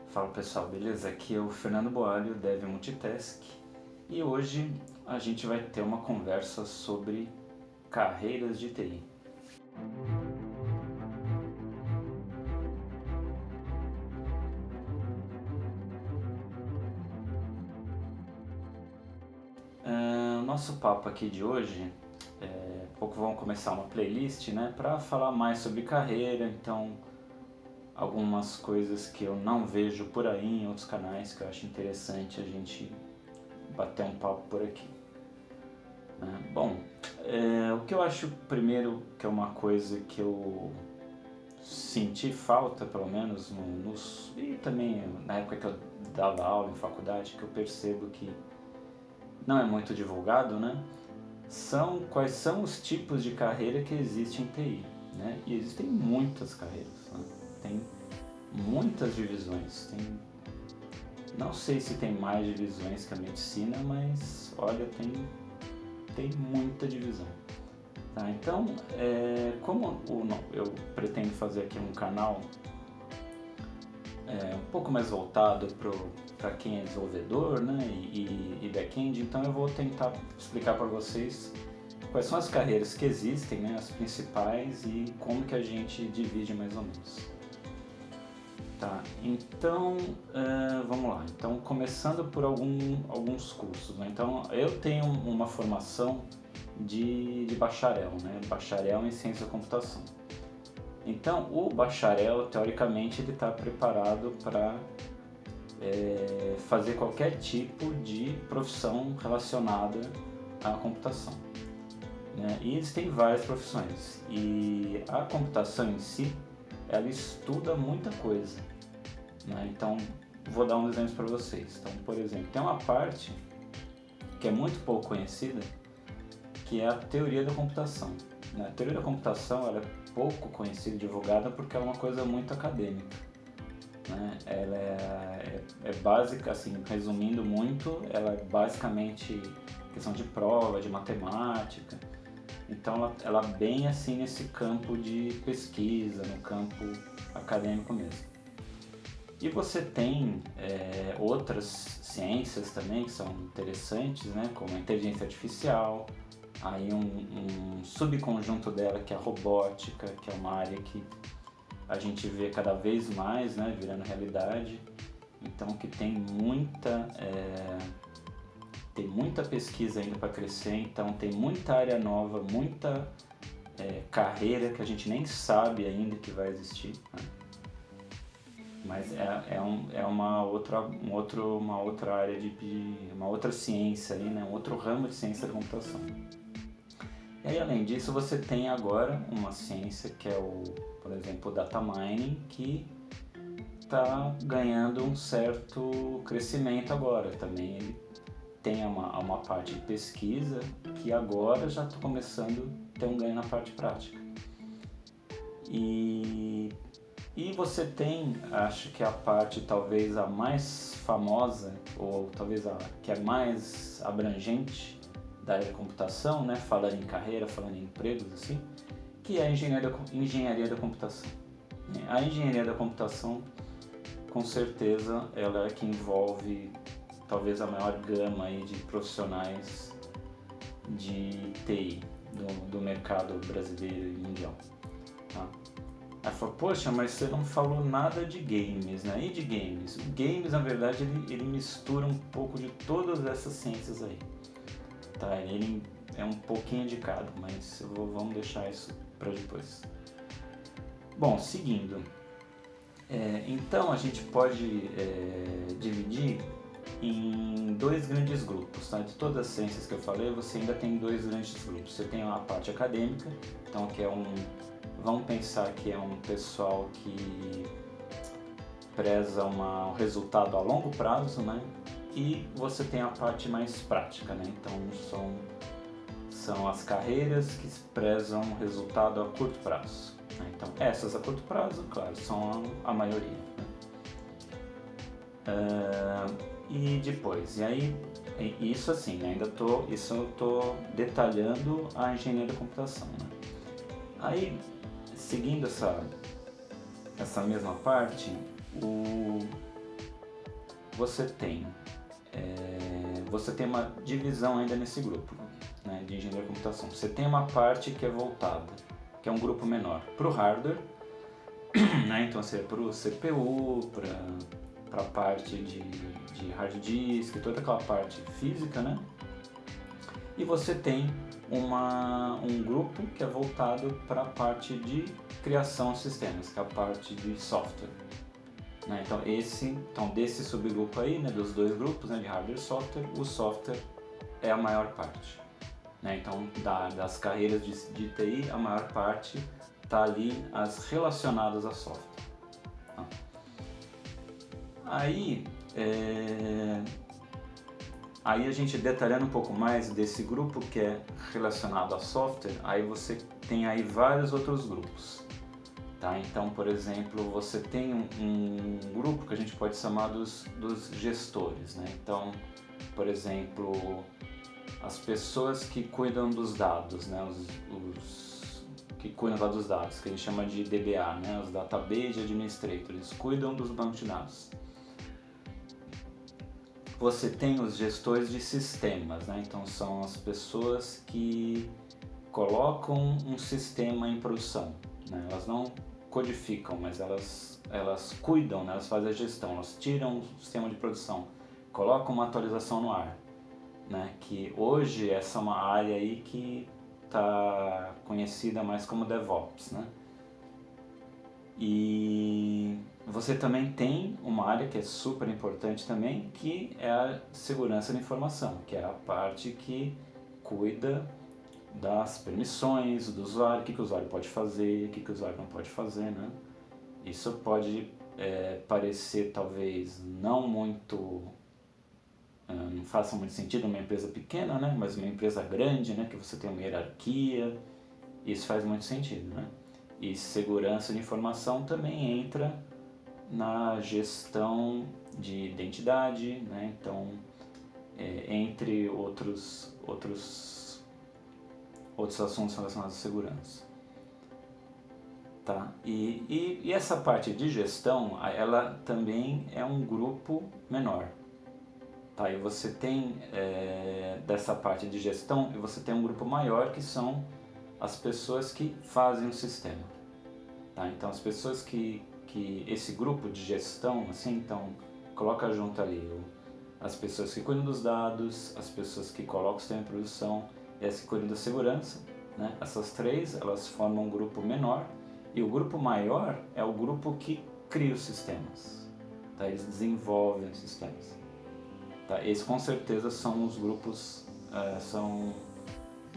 Fala pessoal, beleza? Aqui é o Fernando Boalho, Dev Multitask, e hoje a gente vai ter uma conversa sobre carreiras de TI. O nosso papo aqui de hoje, pouco vamos começar uma playlist, né, para falar mais sobre carreira, então algumas coisas que eu não vejo por aí em outros canais que eu acho interessante a gente bater um papo por aqui. Bom, o que eu acho primeiro que é uma coisa que eu senti falta, pelo menos, e também na época que eu dava aula em faculdade, que eu percebo que não é muito divulgado, né? Quais são os tipos de carreira que existem em TI, né? E existem muitas carreiras, né? Tem muitas divisões, não sei se tem mais divisões que a medicina, mas olha, tem muita divisão. Tá, então, como eu pretendo fazer aqui um canal um pouco mais voltado para quem é desenvolvedor, né, e back-end, então eu vou tentar explicar para vocês quais são as carreiras que existem, né, as principais, e como que a gente divide mais ou menos. Tá, então vamos lá. Então, começando por alguns cursos, né? Então, eu tenho uma formação de bacharel, né? Bacharel em ciência da computação. Então, o bacharel, teoricamente, ele está preparado para fazer qualquer tipo de profissão relacionada à computação, né? E existem várias profissões. E a computação em si, ela estuda muita coisa, né? Então, vou dar um exemplo para vocês. Então, por exemplo, tem uma parte que é muito pouco conhecida, que é a teoria da computação, né? A teoria da computação ela é pouco conhecida e divulgada porque é uma coisa muito acadêmica, né? Ela é básica, assim, resumindo muito, ela é basicamente questão de prova, de matemática. Então ela bem assim nesse campo de pesquisa, no campo acadêmico mesmo. E você tem outras ciências também que são interessantes, né, como a inteligência artificial, aí um subconjunto dela que é a robótica, que é uma área que a gente vê cada vez mais, né, virando realidade. Então que tem muita pesquisa ainda para crescer, então tem muita área nova, muita carreira que a gente nem sabe ainda que vai existir, né? Mas é uma outra área uma outra ciência ali, né? Um outro ramo de ciência da computação. E aí, além disso, você tem agora uma ciência que é por exemplo, o data mining, que está ganhando um certo crescimento agora. Também ele tem uma parte de pesquisa que agora já está começando a ter um ganho na parte prática. E você tem, acho que a parte talvez a mais famosa, ou talvez a que é mais abrangente da área da computação, né? Falando em carreira, falando em empregos, assim, que é a engenharia da computação. A engenharia da computação, com certeza, ela é que envolve talvez a maior gama aí de profissionais de TI do mercado brasileiro e mundial. Tá? Aí falou, poxa, mas você não falou nada de games, né? E de games? O games, na verdade, ele mistura um pouco de todas essas ciências aí. Tá? Ele é um pouquinho de cada, mas vamos deixar isso para depois. Bom, seguindo. Então a gente pode dividir em dois grandes grupos, tá? De todas as ciências que eu falei, você ainda tem dois grandes grupos. Você tem a parte acadêmica, então que é vamos pensar que é um pessoal que preza um resultado a longo prazo, né? E você tem a parte mais prática, né? Então são as carreiras que prezam um resultado a curto prazo, né? Então essas a curto prazo, claro, são a maioria, né? E depois, e aí, isso assim, né? Isso eu estou detalhando a engenharia da computação, né? Aí, seguindo essa mesma parte, você tem uma divisão ainda nesse grupo, né, de engenharia da computação. Você tem uma parte que é voltada, que é um grupo menor, para o hardware, né, então seria para o CPU, para a parte de hard disk, toda aquela parte física, né? E você tem um grupo que é voltado para a parte de criação de sistemas, que é a parte de software. Né? Então desse subgrupo aí, né, dos dois grupos, né, de hardware e software, o software é a maior parte. Né? Então das carreiras de TI, a maior parte está ali as relacionadas a software. Tá? Aí a gente detalhando um pouco mais desse grupo que é relacionado a software, aí você tem aí vários outros grupos. Tá? Então, por exemplo, você tem um grupo que a gente pode chamar dos gestores. Né? Então, por exemplo, as pessoas que cuidam dos dados, né? os que cuidam lá dos dados, que a gente chama de DBA, né? Os Database Administrators, eles cuidam dos bancos de dados. Você tem os gestores de sistemas, né? Então são as pessoas que colocam um sistema em produção. Né? Elas não codificam, mas elas cuidam, né? Elas fazem a gestão, elas tiram o sistema de produção, colocam uma atualização no ar. Né? Que hoje essa é uma área aí que está conhecida mais como DevOps. Né? E você também tem uma área que é super importante também, que é a segurança da informação, que é a parte que cuida das permissões do usuário, o que o usuário pode fazer, o que o usuário não pode fazer. Né? Isso pode parecer talvez não faça muito sentido numa empresa pequena, né? Mas uma empresa grande, né? Que você tem uma hierarquia, isso faz muito sentido. Né? E segurança de informação também entra na gestão de identidade, né? Então, entre outros assuntos relacionados à segurança. Tá? E essa parte de gestão, ela também é um grupo menor. Tá? E você tem dessa parte de gestão, e você tem um grupo maior que são as pessoas que fazem o sistema. Tá? Então as pessoas que esse grupo de gestão, assim, então coloca junto ali as pessoas que cuidam dos dados, as pessoas que colocam o sistema em produção e as que cuidam da segurança, né? Essas três, elas formam um grupo menor, e o grupo maior é o grupo que cria os sistemas. Tá? Eles desenvolvem os sistemas. Tá? Esses com certeza são os grupos, são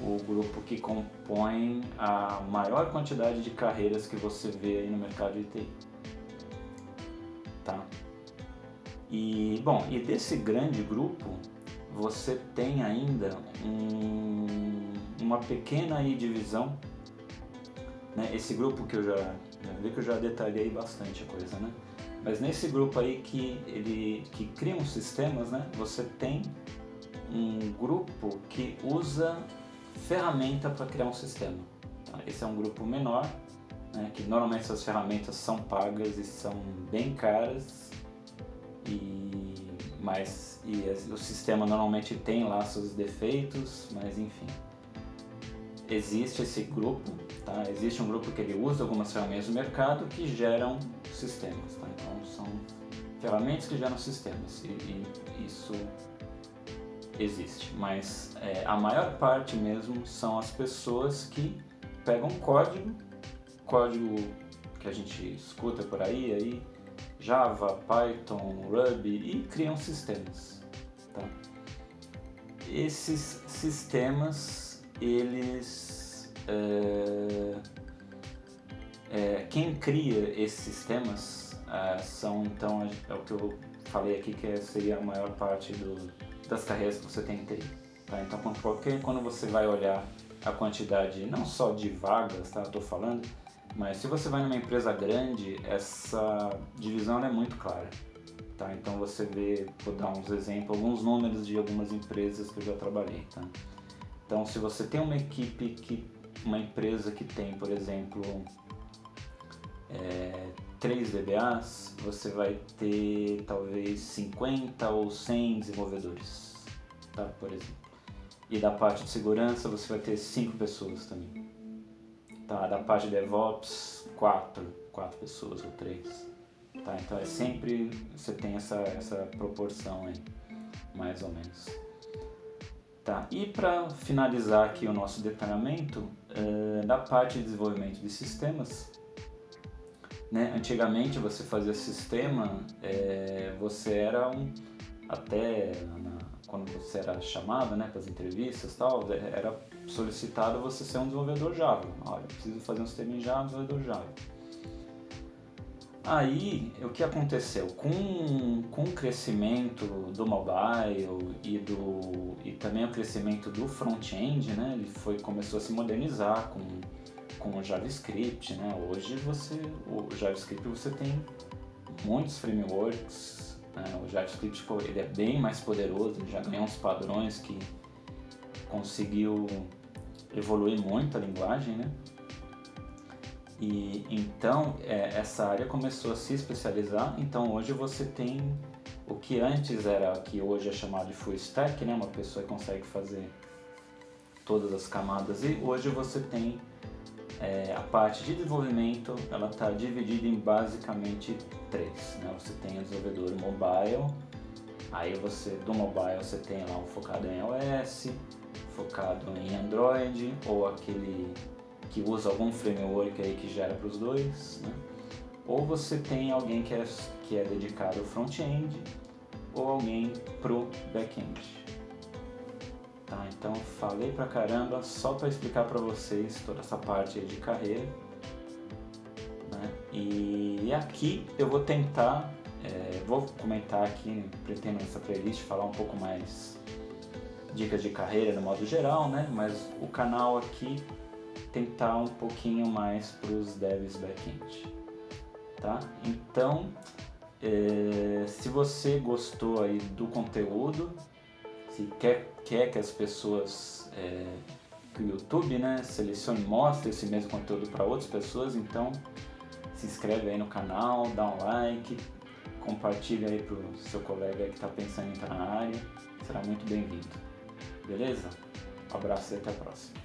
o grupo que compõe a maior quantidade de carreiras que você vê aí no mercado de TI. Tá? E desse grande grupo, você tem ainda uma pequena aí divisão, né? Esse grupo que eu já detalhei bastante a coisa, né? Mas nesse grupo aí que cria os sistemas, né? Você tem um grupo que usa ferramenta para criar um sistema. Tá? Esse é um grupo menor, né? Que normalmente essas ferramentas são pagas e são bem caras, o sistema normalmente tem lá seus defeitos, mas enfim. Existe esse grupo, tá? Existe um grupo que ele usa algumas ferramentas do mercado que geram sistemas. Tá? Então são ferramentas que geram sistemas, e isso existe, mas a maior parte mesmo são as pessoas que pegam código que a gente escuta por aí, Java, Python, Ruby, e criam sistemas. Tá? Esses sistemas, eles quem cria esses sistemas são, então, é o que eu falei aqui, que seria a maior parte das carreiras que você tem em TI. Tá? Então, quando você vai olhar a quantidade, não só de vagas, tá? Eu tô falando, mas se você vai numa empresa grande, essa divisão é muito clara. Tá? Então você vê, vou dar uns exemplos, alguns números de algumas empresas que eu já trabalhei. Tá? Então, se você tem uma equipe, uma empresa que tem, por exemplo, 3 DBAs, você vai ter talvez 50 ou 100 desenvolvedores, tá? Por exemplo. E da parte de segurança você vai ter 5 pessoas também. Tá? Da parte de DevOps, 4 pessoas ou 3. Tá? Então é sempre, você tem essa proporção aí, mais ou menos. Tá? E para finalizar aqui o nosso detalhamento, da parte de desenvolvimento de sistemas, né? Antigamente você fazia sistema, você era quando você era chamado, né, para as entrevistas e tal, era solicitado você ser um desenvolvedor Java. Olha, eu preciso fazer um sistema em Java, desenvolvedor Java. Aí, o que aconteceu? Com o crescimento do mobile e também o crescimento do front-end, né, ele começou a se modernizar com o JavaScript, né? Hoje o JavaScript você tem muitos frameworks, né? O JavaScript ele é bem mais poderoso, ele já ganhou uns padrões que conseguiu evoluir muito a linguagem, né? E então essa área começou a se especializar. Então hoje você tem o que antes era, que hoje é chamado de full stack, né? Uma pessoa que consegue fazer todas as camadas, e hoje você tem a parte de desenvolvimento, ela está dividida em basicamente 3, né? Você tem o desenvolvedor mobile, aí do mobile você tem lá um focado em iOS, focado em Android, ou aquele que usa algum framework aí que gera para os dois, né? Ou você tem alguém que é dedicado ao front-end, ou alguém pro back-end. Tá, então falei pra caramba só para explicar para vocês toda essa parte aí de carreira, né? E aqui eu vou tentar, vou comentar aqui, pretendo nessa playlist falar um pouco mais dicas de carreira no modo geral, né? Mas o canal aqui tentar um pouquinho mais para os devs back-end, tá? Então, se você gostou aí do conteúdo, se quer que as pessoas, que o YouTube, né, selecione e mostre esse mesmo conteúdo para outras pessoas, então se inscreve aí no canal, dá um like, compartilha aí para o seu colega que está pensando em entrar na área, será muito bem-vindo. Beleza? Um abraço e até a próxima.